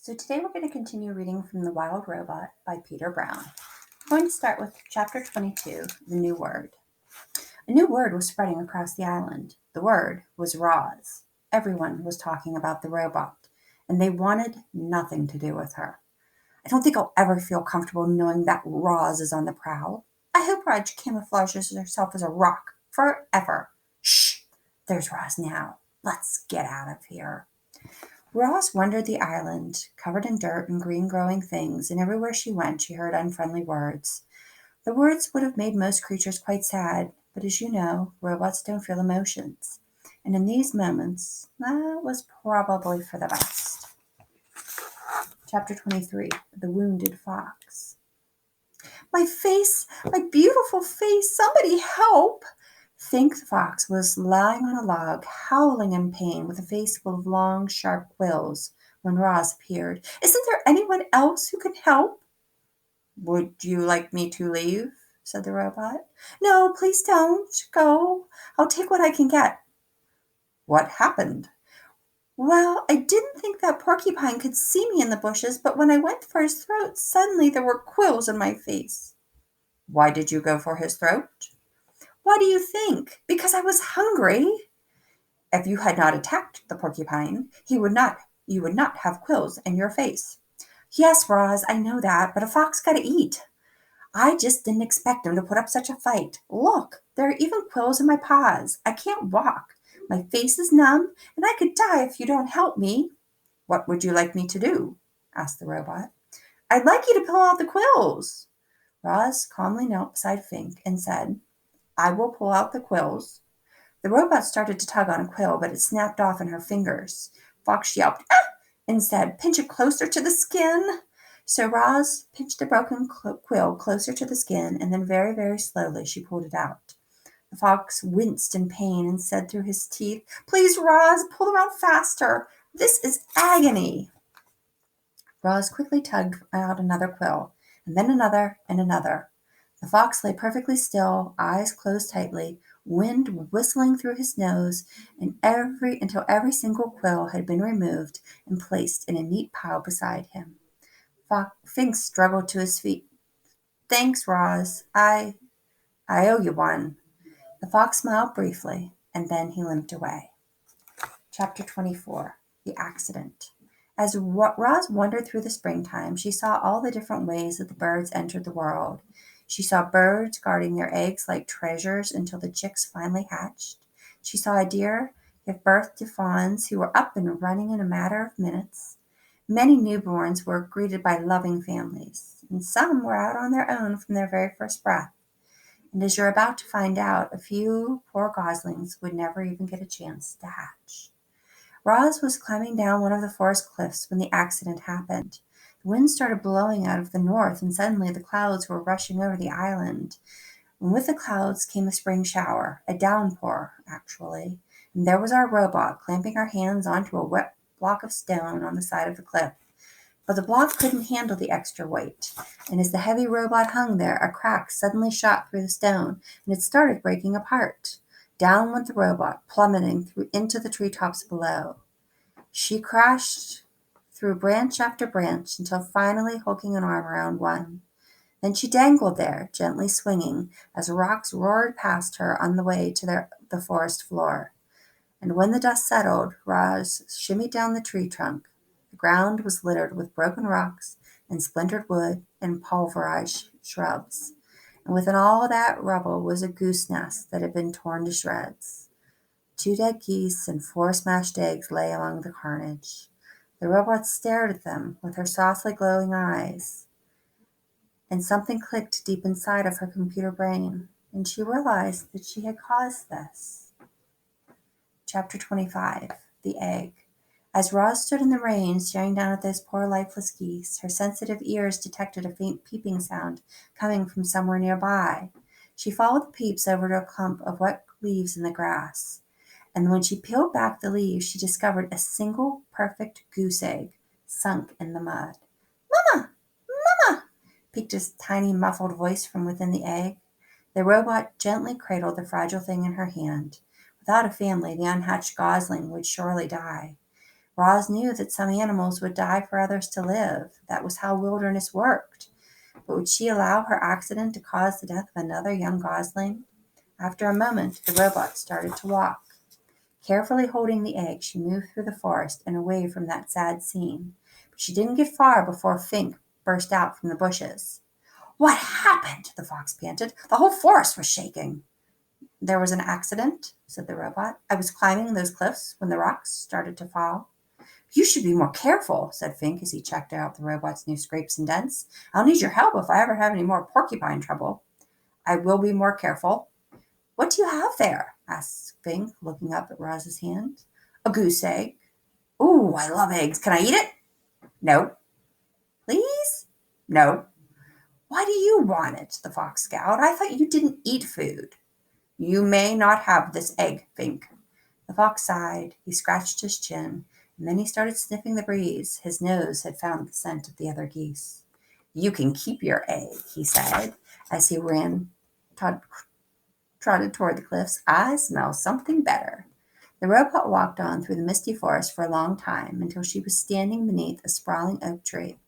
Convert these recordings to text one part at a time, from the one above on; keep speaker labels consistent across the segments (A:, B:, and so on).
A: So today we're going to continue reading from The Wild Robot by Peter Brown. We're going to start with chapter 22, The New Word. A new word was spreading across the island. The word was Roz. Everyone was talking about the robot, and they wanted nothing to do with her. I don't think I'll ever feel comfortable knowing that Roz is on the prowl. I hope Raj camouflages herself as a rock forever. Shh! There's Roz now. Let's get out of here. Roz wandered the island, covered in dirt and green growing things, and everywhere she went she heard unfriendly words. The words would have made most creatures quite sad, but as you know, robots don't feel emotions. And in these moments, that was probably for the best. Chapter 23, The Wounded Fox. My face, my beautiful face, somebody help! Think the fox was lying on a log, howling in pain, with a face full of long, sharp quills, when Roz appeared. Isn't there anyone else who can help? Would you like me to leave? Said the robot. No, please don't. Go. I'll take what I can get. What happened? Well, I didn't think that porcupine could see me in the bushes, but when I went for his throat, suddenly there were quills in my face. Why did you go for his throat? Why do you think? Because I was hungry. If you had not attacked the porcupine, you would not have quills in your face. Yes, Roz, I know that, but a fox got to eat. I just didn't expect him to put up such a fight. Look, there are even quills in my paws. I can't walk. My face is numb, and I could die if you don't help me. What would you like me to do? Asked the robot. I'd like you to pull out the quills. Roz calmly knelt beside Fink and said, I will pull out the quills. The robot started to tug on a quill, but it snapped off in her fingers. Fox yelped, ah! And said, pinch it closer to the skin. So Roz pinched the broken quill closer to the skin, and then very, very slowly she pulled it out. The fox winced in pain and said through his teeth, Please, Roz, pull them out faster. This is agony. Roz quickly tugged out another quill, and then another and another. The fox lay perfectly still, eyes closed tightly, wind whistling through his nose, and until every single quill had been removed and placed in a neat pile beside him. Fink struggled to his feet. Thanks, Roz. I owe you one. The fox smiled briefly, and then he limped away. Chapter 24, The Accident. As Roz wandered through the springtime, she saw all the different ways that the birds entered the world. She saw birds guarding their eggs like treasures until the chicks finally hatched. She saw a deer give birth to fawns who were up and running in a matter of minutes. Many newborns were greeted by loving families, and some were out on their own from their very first breath. And as you're about to find out, a few poor goslings would never even get a chance to hatch. Roz was climbing down one of the forest cliffs when the accident happened. The wind started blowing out of the north, and suddenly the clouds were rushing over the island. And with the clouds came a spring shower, a downpour, actually. And there was our robot, clamping her hands onto a wet block of stone on the side of the cliff. But the block couldn't handle the extra weight, and as the heavy robot hung there, a crack suddenly shot through the stone, and it started breaking apart. Down went the robot, plummeting into the treetops below. She crashed through branch after branch until finally hooking an arm around one. Then she dangled there, gently swinging, as rocks roared past her on the way to the forest floor. And when the dust settled, Roz shimmied down the tree trunk. The ground was littered with broken rocks and splintered wood and pulverized shrubs. And within all that rubble was a goose nest that had been torn to shreds. 2 dead geese and 4 smashed eggs lay among the carnage. The robot stared at them with her softly glowing eyes, and something clicked deep inside of her computer brain, and she realized that she had caused this. Chapter 25, The Egg. As Roz stood in the rain, staring down at those poor lifeless geese, her sensitive ears detected a faint peeping sound coming from somewhere nearby. She followed the peeps over to a clump of wet leaves in the grass. And when she peeled back the leaves, she discovered a single perfect goose egg sunk in the mud. Mama! Mama! Peeked a tiny muffled voice from within the egg. The robot gently cradled the fragile thing in her hand. Without a family, the unhatched gosling would surely die. Roz knew that some animals would die for others to live. That was how wilderness worked. But would she allow her accident to cause the death of another young gosling? After a moment, the robot started to walk. Carefully holding the egg, she moved through the forest and away from that sad scene. But she didn't get far before Fink burst out from the bushes. "What happened?" the fox panted. "The whole forest was shaking." "There was an accident," said the robot. "I was climbing those cliffs when the rocks started to fall." "You should be more careful," said Fink as he checked out the robot's new scrapes and dents. "I'll need your help if I ever have any more porcupine trouble." "I will be more careful." "What do you have there?" asked Fink, looking up at Roz's hand. "A goose egg." "Ooh, I love eggs. Can I eat it?" "No." "Please?" "No." "Why do you want it?" the fox scowled. "I thought you didn't eat food." "You may not have this egg, Fink." The fox sighed. He scratched his chin, and then he started sniffing the breeze. His nose had found the scent of the other geese. "You can keep your egg," he said, as he trotted toward the cliffs. "I smell something better." The robot walked on through the misty forest for a long time until she was standing beneath a sprawling oak tree.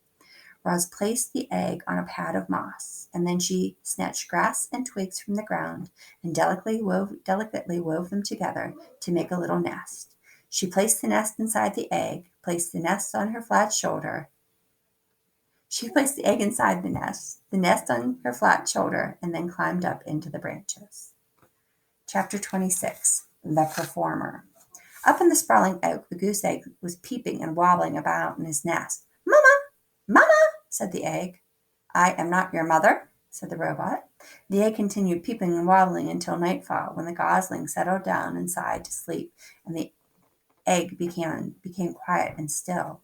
A: Roz placed the egg on a pad of moss, and then she snatched grass and twigs from the ground and delicately wove them together to make a little nest. She placed the nest inside the egg, placed the nest on her flat shoulder. She placed the egg inside the nest on her flat shoulder, and then climbed up into the branches. Chapter 26. The Performer. Up in the sprawling oak, the goose egg was peeping and wobbling about in his nest. "Mama! Mama!" said the egg. "I am not your mother," said the robot. The egg continued peeping and wobbling until nightfall, when the gosling settled down inside to sleep, and the egg became quiet and still.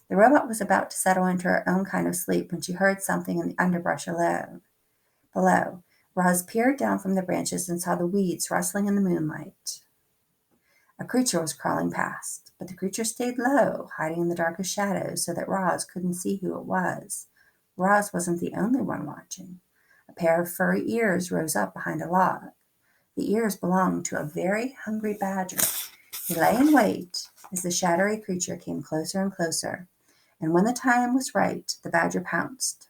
A: The robot was about to settle into her own kind of sleep when she heard something in the underbrush below. Roz peered down from the branches and saw the weeds rustling in the moonlight. A creature was crawling past, but the creature stayed low, hiding in the darkest shadows so that Roz couldn't see who it was. Roz wasn't the only one watching. A pair of furry ears rose up behind a log. The ears belonged to a very hungry badger. He lay in wait as the shadowy creature came closer and closer, and when the time was right, the badger pounced.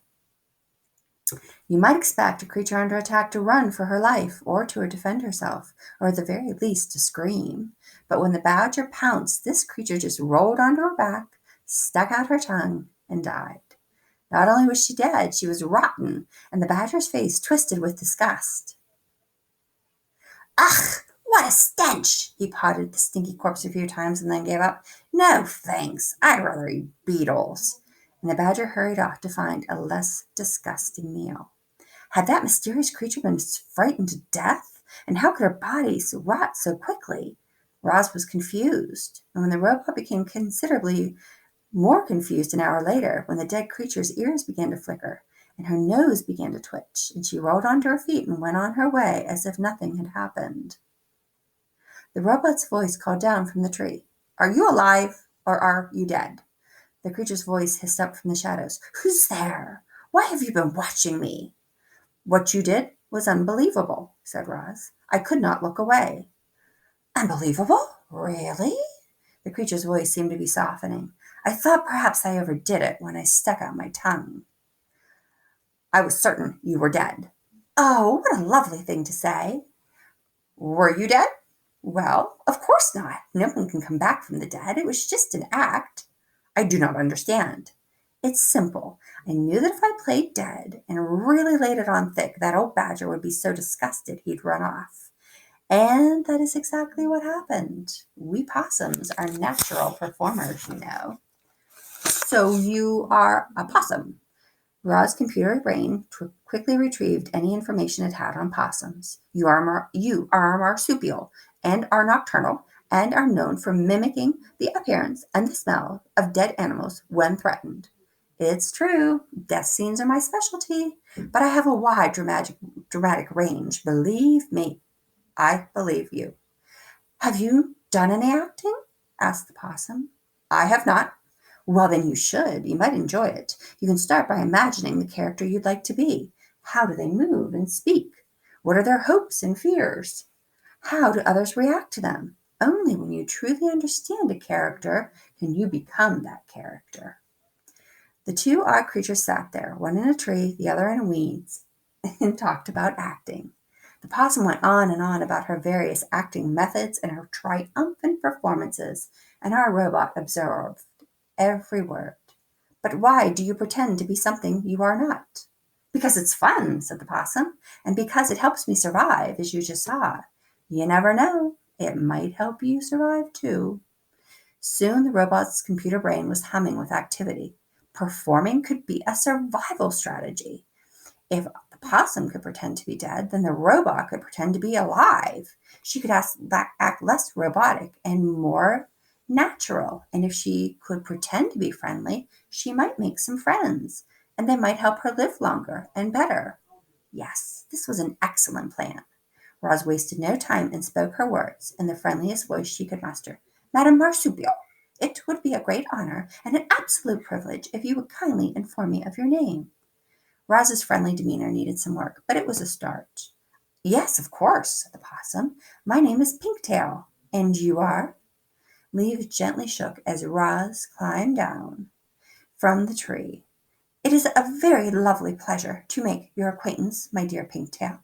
A: You might expect a creature under attack to run for her life, or to defend herself, or at the very least to scream. But when the badger pounced, this creature just rolled onto her back, stuck out her tongue, and died. Not only was she dead, she was rotten, and the badger's face twisted with disgust. "Ugh, what a stench!" He potted the stinky corpse a few times and then gave up. "No, thanks. I'd rather eat beetles." And the badger hurried off to find a less disgusting meal. Had that mysterious creature been frightened to death? And how could her body rot so quickly? Roz was confused, and when the robot became considerably more confused an hour later, when the dead creature's ears began to flicker, and her nose began to twitch, and she rolled onto her feet and went on her way as if nothing had happened. The robot's voice called down from the tree. "Are you alive, or are you dead?" The creature's voice hissed up from the shadows. "Who's there? Why have you been watching me?" "What you did was unbelievable," said Roz. "I could not look away." "Unbelievable? Really?" The creature's voice seemed to be softening. "I thought perhaps I overdid it when I stuck out my tongue." "I was certain you were dead." "Oh, what a lovely thing to say." "Were you dead?" "Well, of course not. No one can come back from the dead. It was just an act." "I do not understand." "It's simple. I knew that if I played dead and really laid it on thick, that old badger would be so disgusted he'd run off. And that is exactly what happened. We possums are natural performers, you know." "So you are a possum?" Roz's computer brain quickly retrieved any information it had on possums. You are a marsupial and are nocturnal and are known for mimicking the appearance and the smell of dead animals when threatened. "It's true. Death scenes are my specialty, but I have a wide dramatic range. Believe me." "I believe you." "Have you done any acting?" asked the possum. "I have not." "Well, then you should. You might enjoy it. You can start by imagining the character you'd like to be. How do they move and speak? What are their hopes and fears? How do others react to them? Only when you truly understand a character can you become that character. The two odd creatures sat there, one in a tree, the other in weeds, and talked about acting. The possum went on and on about her various acting methods and her triumphant performances, and our robot observed every word. But why do you pretend to be something you are not? Because it's fun, said the possum, and because it helps me survive, as you just saw. You never know. It might help you survive too. Soon the robot's computer brain was humming with activity. Performing could be a survival strategy. If the possum could pretend to be dead, then the robot could pretend to be alive. She could act less robotic and more natural. And if she could pretend to be friendly, she might make some friends, and they might help her live longer and better. Yes, this was an excellent plan. Roz wasted no time and spoke her words in the friendliest voice she could muster. Madame Marsupial, it would be a great honor and an absolute privilege if you would kindly inform me of your name. Roz's friendly demeanor needed some work, but it was a start. Yes, of course, said the possum. My name is Pinktail. And you are? Leaves gently shook as Roz climbed down from the tree. It is a very lovely pleasure to make your acquaintance, my dear Pinktail.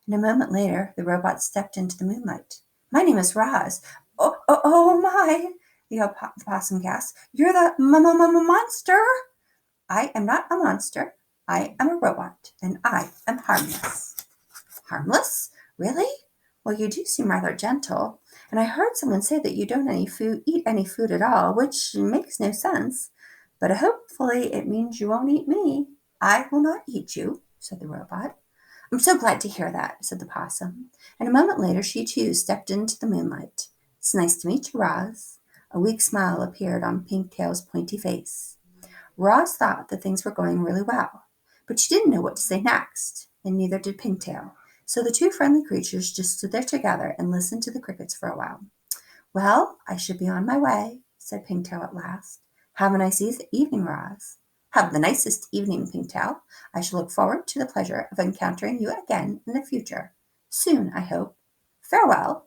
A: And a moment later, the robot stepped into the moonlight. My name is Roz. Oh my, the possum gasped. You're the monster? I am not a monster. I am a robot, and I am harmless. Harmless? Really? Well, you do seem rather gentle, and I heard someone say that you don't eat any food at all, which makes no sense. But hopefully it means you won't eat me. I will not eat you, said the robot. I'm so glad to hear that, said the possum. And a moment later she too stepped into the moonlight. It's nice to meet you, Roz. A weak smile appeared on Pinktail's pointy face. Roz thought that things were going really well, but she didn't know what to say next, and neither did Pinktail. So the two friendly creatures just stood there together and listened to the crickets for a while. Well, I should be on my way, said Pinktail at last. Have a nice evening, Roz. Have the nicest evening, Pinktail. I shall look forward to the pleasure of encountering you again in the future. Soon, I hope. Farewell.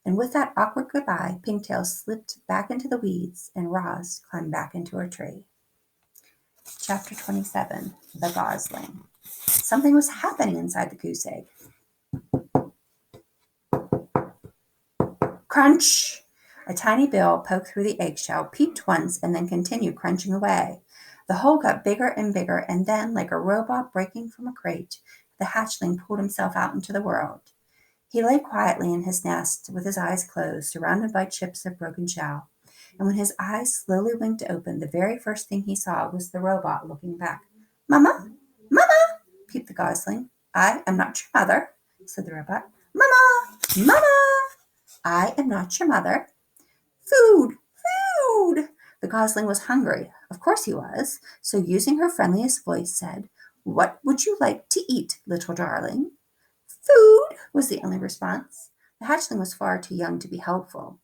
A: And with that awkward goodbye, Pinktail slipped back into the weeds, and Roz climbed back into her tree. Chapter 27, The Gosling. Something was happening inside the goose egg. Crunch! A tiny bill poked through the eggshell, peeped once, and then continued crunching away. The hole got bigger and bigger, and then, like a robot breaking from a crate, the hatchling pulled himself out into the world. He lay quietly in his nest with his eyes closed, surrounded by chips of broken shell. And when his eyes slowly winked open, the very first thing he saw was the robot looking back. Mama! Mama! peeped the gosling. I am not your mother, said the robot. Mama! Mama! I am not your mother. Food! Food! The gosling was hungry. Of course he was. So using her friendliest voice said, What would you like to eat, little darling? Food, was the only response. The hatchling was far too young to be helpful.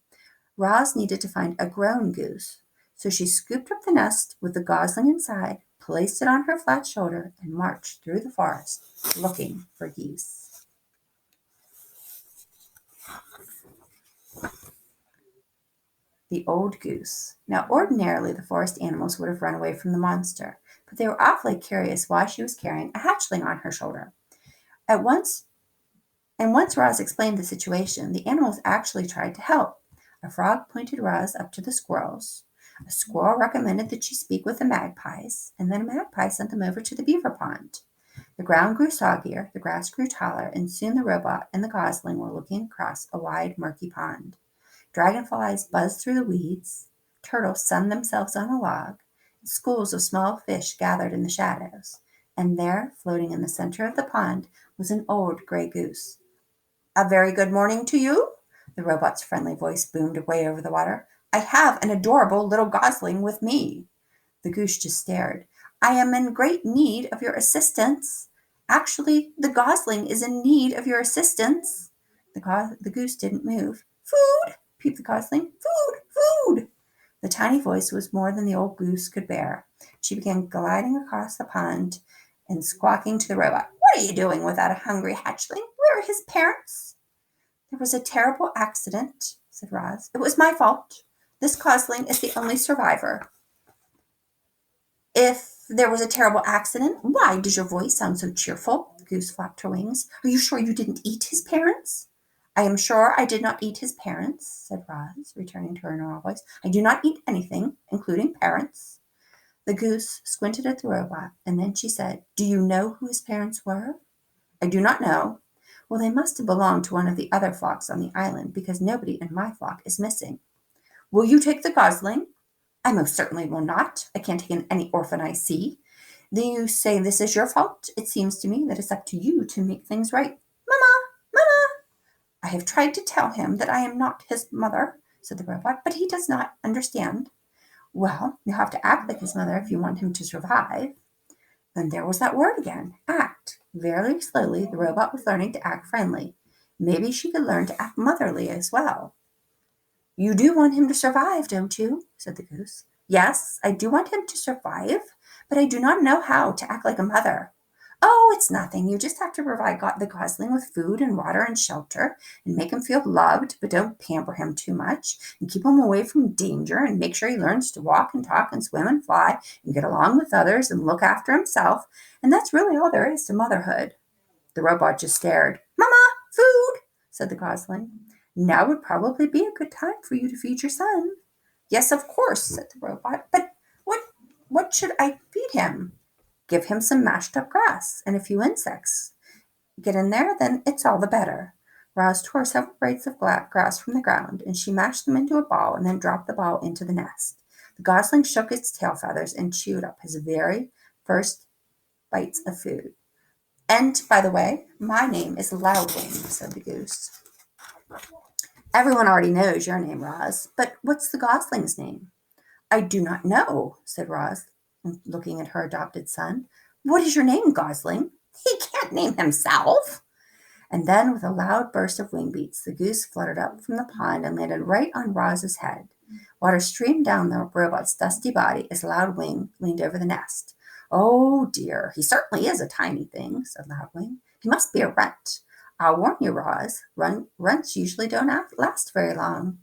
A: Roz needed to find a grown goose, so she scooped up the nest with the gosling inside, placed it on her flat shoulder, and marched through the forest looking for geese. The old goose. Now, ordinarily, the forest animals would have run away from the monster, but they were awfully curious why she was carrying a hatchling on her shoulder. At once, once Roz explained the situation, the animals actually tried to help. A frog pointed Roz up to the squirrels. A squirrel recommended that she speak with the magpies, and then a magpie sent them over to the beaver pond. The ground grew soggier, the grass grew taller, and soon the robot and the gosling were looking across a wide, murky pond. Dragonflies buzzed through the weeds, turtles sunned themselves on a log, and schools of small fish gathered in the shadows. And there, floating in the center of the pond, was an old gray goose. A very good morning to you, the robot's friendly voice boomed away over the water. I have an adorable little gosling with me. The goose just stared. I am in great need of your assistance. Actually, the gosling is in need of your assistance. The goose didn't move. Food, peeped the gosling. Food, food. The tiny voice was more than the old goose could bear. She began gliding across the pond and squawking to the robot. What are you doing without a hungry hatchling? Where are his parents? There was a terrible accident, said Roz. "It was my fault. This gosling is the only survivor. If there was a terrible accident, why does your voice sound so cheerful?" The goose flapped her wings. "Are you sure you didn't eat his parents?" "I am sure I did not eat his parents," said Roz, returning to her normal voice. "I do not eat anything, including parents." The goose squinted at the robot, and then she said, "Do you know who his parents were?" "I do not know." "Well, they must have belonged to one of the other flocks on the island, because nobody in my flock is missing." "Will you take the gosling?" "I most certainly will not. I can't take in any orphan I see. Then you say this is your fault? It seems to me that it's up to you to make things right." "Mama! Mama!" "I have tried to tell him that I am not his mother," said the robot, "but he does not understand." "Well, you have to act like his mother if you want him to survive." And there was that word again, act. Very slowly, the robot was learning to act friendly. Maybe she could learn to act motherly as well. "You do want him to survive, don't you?" said the goose. "Yes, I do want him to survive, but I do not know how to act like a mother." "Oh, it's nothing. You just have to provide the gosling with food and water and shelter and make him feel loved, but don't pamper him too much and keep him away from danger and make sure he learns to walk and talk and swim and fly and get along with others and look after himself. And that's really all there is to motherhood." The robot just stared. "Mama, food," said the gosling. "Now would probably be a good time for you to feed your son." "Yes, of course," said the robot. "But what should I feed him?" "Give him some mashed up grass and a few insects. Get in there, then it's all the better." Roz tore several braids of grass from the ground, and she mashed them into a ball and then dropped the ball into the nest. The gosling shook its tail feathers and chewed up his very first bites of food. "And, by the way, my name is Loudwing," said the goose. "Everyone already knows your name, Roz, but what's the gosling's name?" "I do not know," said Roz, looking at her adopted son. "What is your name, gosling?" "He can't name himself." And then, with a loud burst of wing beats, the goose fluttered up from the pond and landed right on Roz's head. Water streamed down the robot's dusty body as Loudwing leaned over the nest. "Oh dear, he certainly is a tiny thing," said Loudwing. "He must be a runt. I'll warn you, Roz, runts usually don't last very long.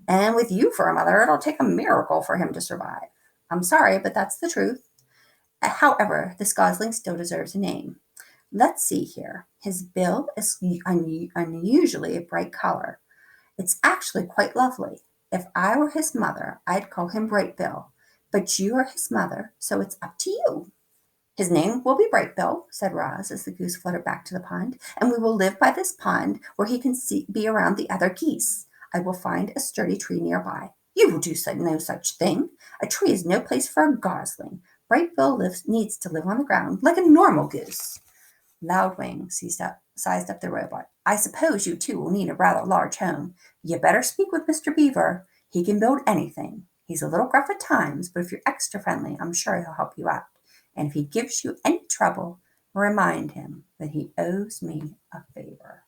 A: And with you for a mother, it'll take a miracle for him to survive. I'm sorry, but that's the truth. However, this gosling still deserves a name. Let's see here. His bill is unusually a bright color. It's actually quite lovely. If I were his mother, I'd call him Bright Bill. But you are his mother, so it's up to you." "His name will be Bright Bill," said Roz as the goose fluttered back to the pond, "and we will live by this pond where he can be around the other geese. I will find a sturdy tree nearby." "You will do no such thing. A tree is no place for a gosling. Bright Bill needs to live on the ground like a normal goose." Loudwing sized up the robot. "I suppose you two will need a rather large home. You better speak with Mr. Beaver. He can build anything. He's a little gruff at times, but if you're extra friendly, I'm sure he'll help you out. And if he gives you any trouble, remind him that he owes me a favor."